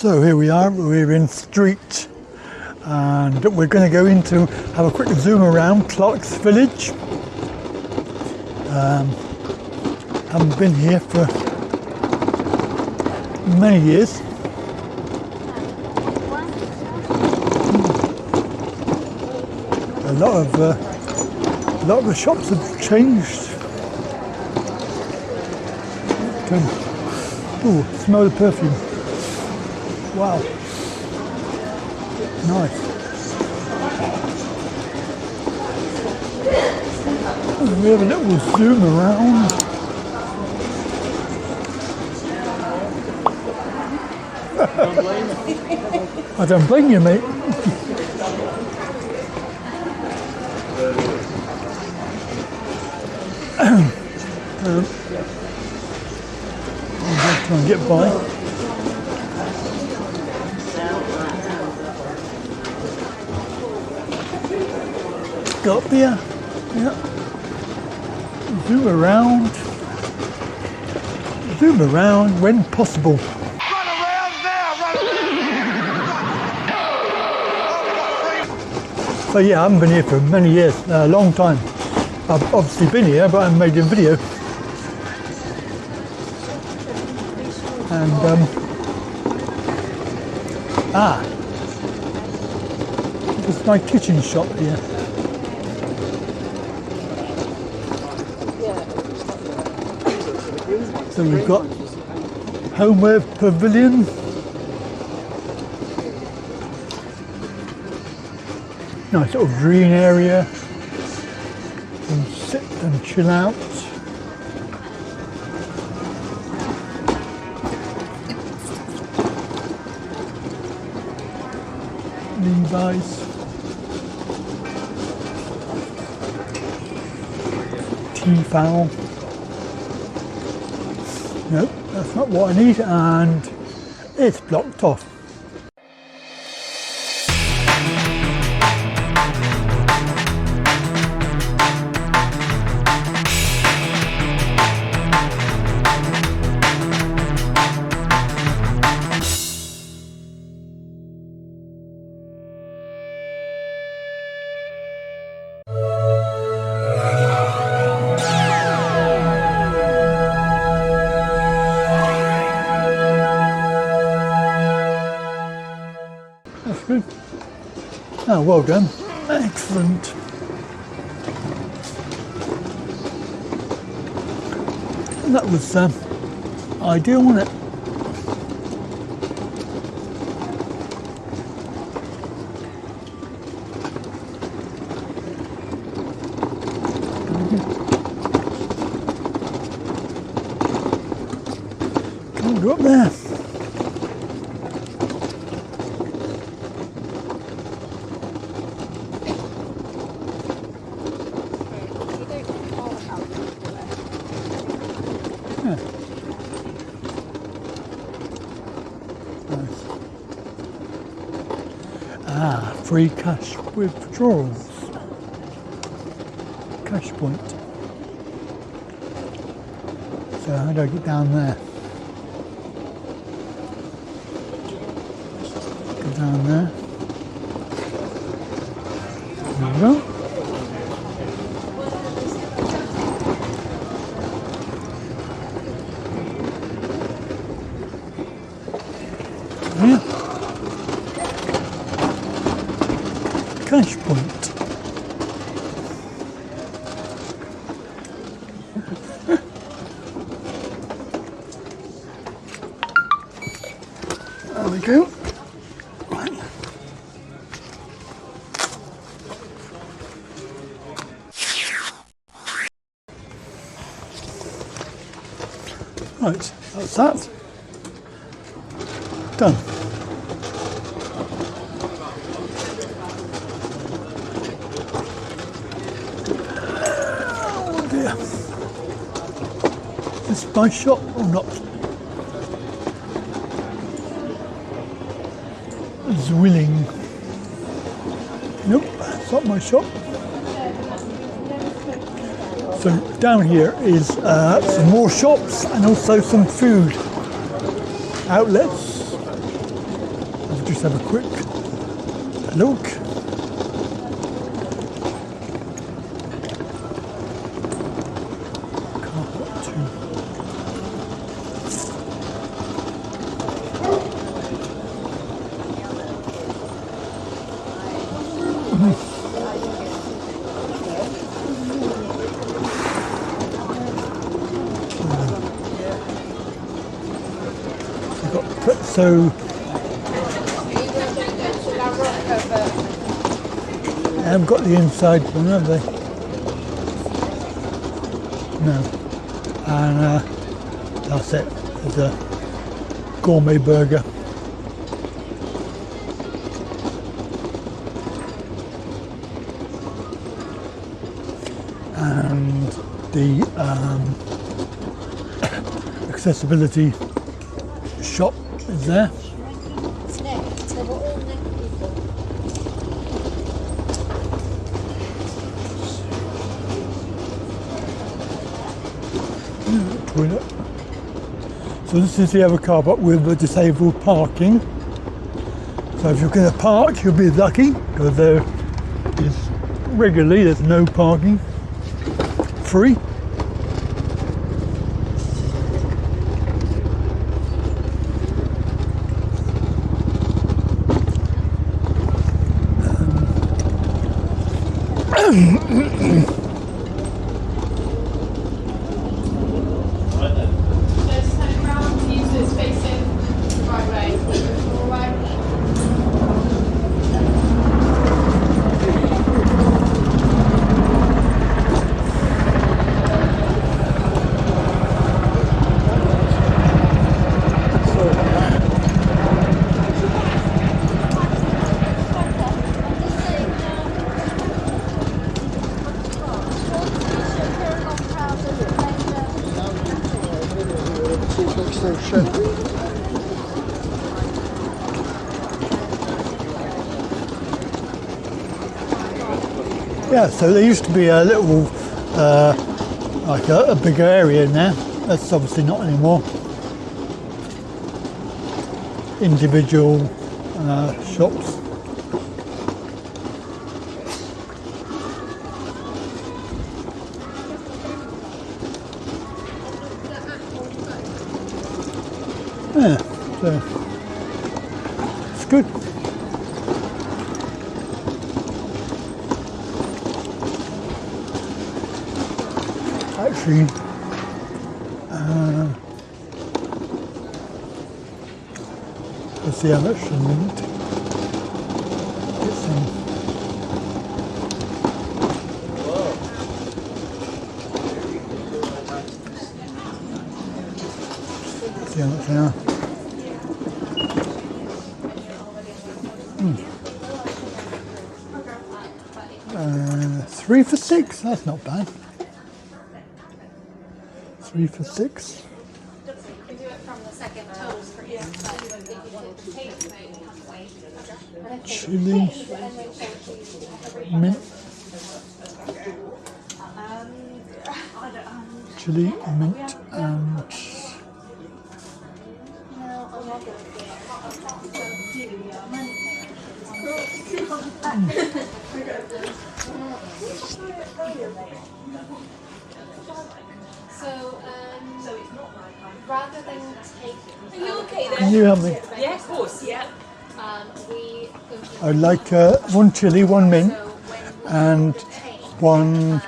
So here we are, we're in Street, and we're going to go into, have a quick zoom around Clark's Village. Haven't been here for many years. A lot of the shops have changed. Ooh, smell the perfume. Wow. Nice. We have a little zoom around. I don't blame you, mate. I'll just try and get by. Got beer, yeah. Zoom around when possible. Run around now, run. So yeah, I haven't been here for many years, a long time. I've obviously been here, but I haven't made a video. And this is my kitchen shop here. So we've got homeware pavilion. Nice little green area. You can sit and chill out. Levi's. Tea-fowl. Nope, that's not what I need, and it's blocked off. That's good. Oh, well done. Excellent. That was ideal, wasn't it? Can't go up there. Yeah. Nice. Ah, free cash withdrawals. Cash point. So how do I get down there? Go down there. There we go. Yeah. Cash point. There we go. Right. Right, that's that. Done. Oh dear. Is this my shop or not? Zwilling. Nope, it's not my shop. So down here is some more shops and also some food outlets. just have a quick look. Car park 2. So they haven't got the inside one, have they? No. And that's it. There's a gourmet burger. And the accessibility shop is there. Toilet. So this is the other car park with the disabled parking. So if you're going to park, you'll be lucky because there is regularly there's no parking. Free. Yeah, so there used to be a little, like a bigger area in there. That's obviously not anymore. Individual shops. Yeah, so it's good. Actually, let's see how much a minute. Get some. See how much they are. 3 for $6. That's not bad. 3 for $6. We do it from the second toast for you. Chili, mint, chili, mint, and So rather than take, Are you okay then? can you help me? Yeah, of course, yeah. we I'd like one chili, one mint, so when and one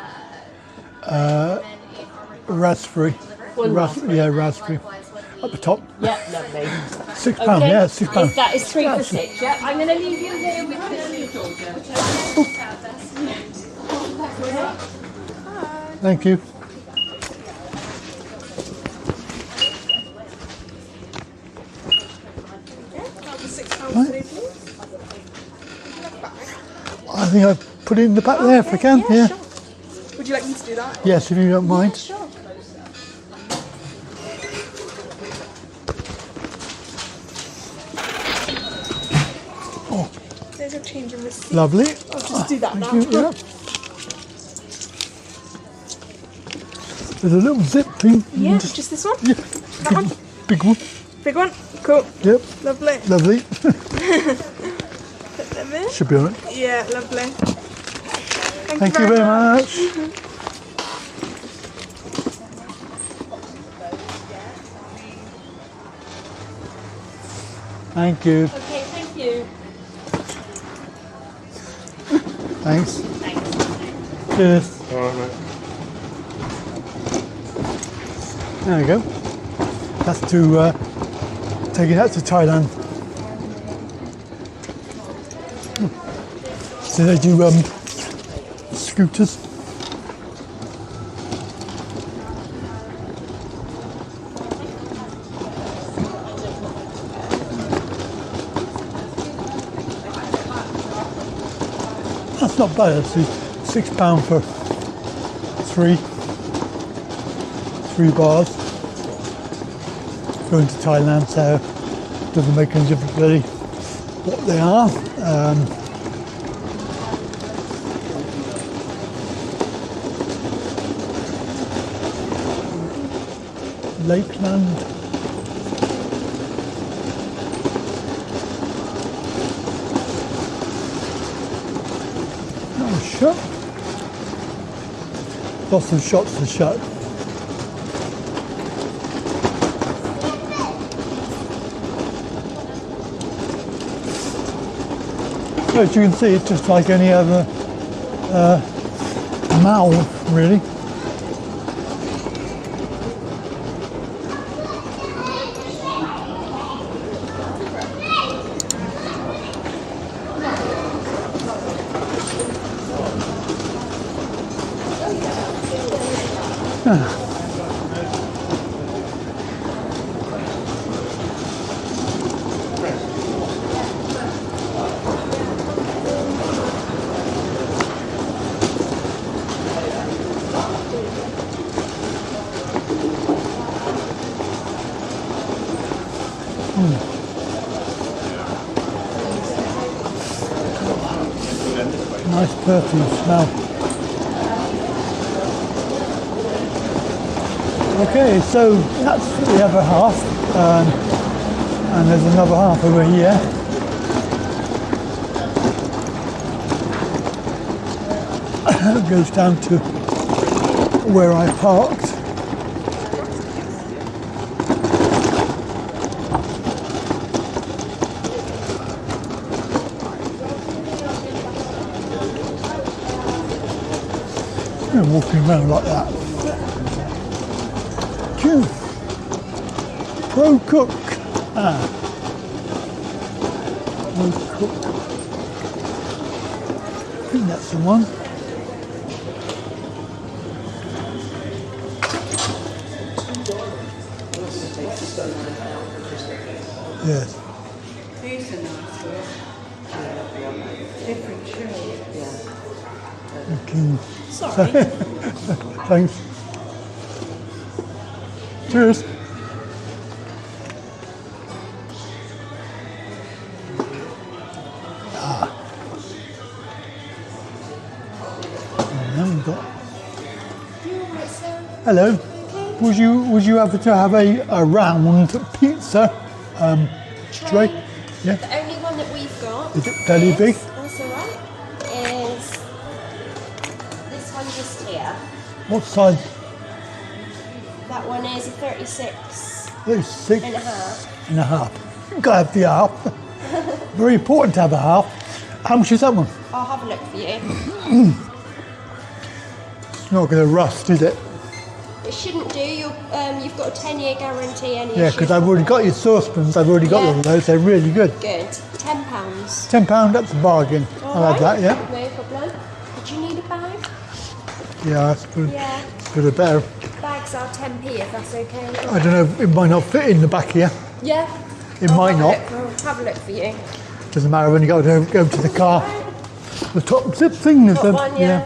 raspberry. Yeah, raspberry. At the top. Yeah, lovely. £6, yeah, £6. That is 3 for 6, yeah. I'm going to leave you here with the Georgia. Thank you. Right. I think I'll put it in the back there if I can. Yeah. Sure. Would you like me to do that? Yes, if you don't mind. Sure. Oh, There's a change in receipt. lovely. I'll just do that Thank now. you. Yeah. There's a little zip thing. Yeah, just this one? Yeah. That one? Big one. Big one? Cool. Yep, Lovely. lovely. Put them in. Should be on it. Yeah, lovely. Thank you very much. Thank you. Okay, thank you. Thanks. Thanks. Cheers. All right, mate. There we go. That's to taking that to Thailand. So they do scooters. That's not bad actually. £6 for three bars. Going to Thailand, so it doesn't make any difference really what they are. Lakeland. Oh, shut. Lots of shots to shut. So as you can see, it's just like any other mall, really. Nice perfume smell. Okay, so that's the other half, and there's another half over here. It goes down to where I parked. And walking around like that. Q. Pro Cook. Pro Cook. I think that's the one. Yes. These are nice ones. Different shade. Yeah. Okay. Sorry. Thanks. Cheers. Now we've got. Hello. Would you happen to have a round pizza tray? Yeah. The only one that we've got Is it fairly big? That's alright. Is this one just here. What size? That one is a 36 36 and a half. and a half. You've got to have the half. Very important to have a half. How much is that one? I'll have a look for you. It's not going to rust, is it? It shouldn't do. You've got a 10-year guarantee. Yeah, because I've already got your saucepans. I've already got Yeah. all of those. They're really good. Good. £10. £10, that's a bargain. I'll have that, yeah. No problem. Did you need a bag? Yeah, that's good. Yeah. Good or better. Bags are 10p if that's okay. I don't know, it might not fit in the back here. Yeah. It I'll might not. I'll have a look for you. Doesn't matter when you got to go to the car. The top zip thing is Got one, yeah.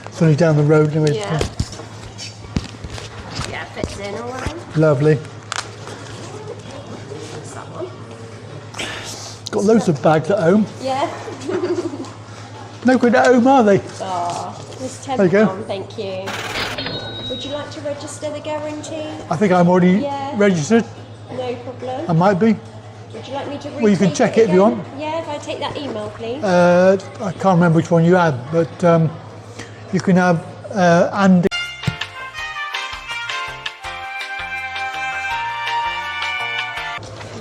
It's only down the road anyway. Yeah. Yeah, fits in all right. Lovely. That's that one. Got loads of bags at home. Yeah. No good at home, are they? Oh, it's £10, There you go. thank you. Would you like to register the guarantee? I think I'm already Yeah. registered. No problem. I might be. Would you like me to Well, you can retake check it if you again? want. Yeah, if I take that email, please. I can't remember which one you had, but you can have Andy.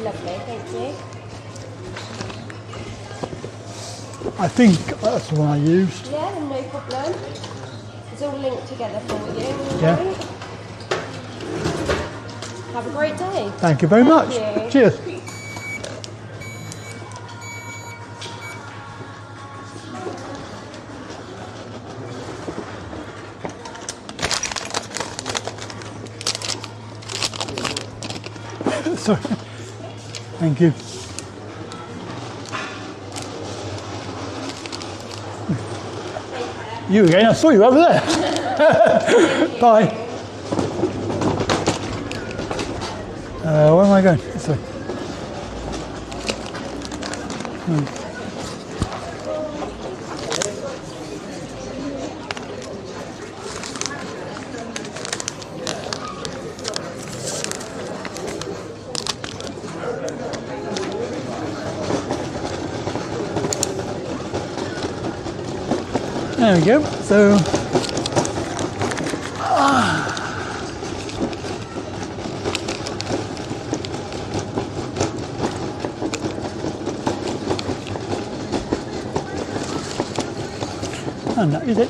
Lovely, thank you. I think that's the one I used. Yeah, no problem. It's all linked together for you. all Yeah. right? Have a great day. Thank you very much. you. Cheers. Sorry. Thank you. You again, I saw you over there. Bye. Where am I going? This way. There we go. So, and that is it.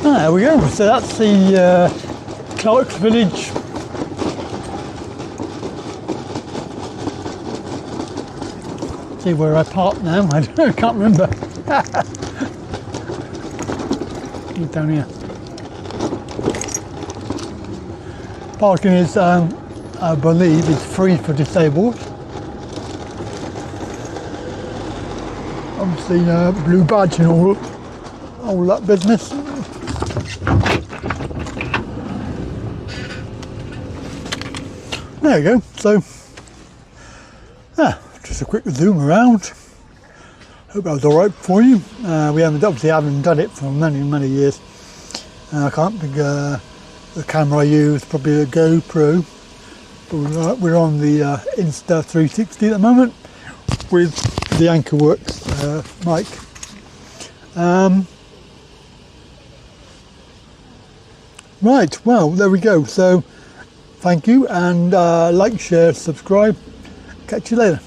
There we go. So that's the Clark's Village. See where I park now. I can't remember. Down here. Parking is, I believe, is free for disabled. Obviously, blue badge and all that business. There you go. So, just a quick zoom around. Hope that was all right for you. We obviously haven't done it for many years. I can't think the camera I use, probably a GoPro. But we're on the Insta360 at the moment with the Anchorworks mic. Right, well, there we go. So, thank you, and like, share, subscribe. Catch you later.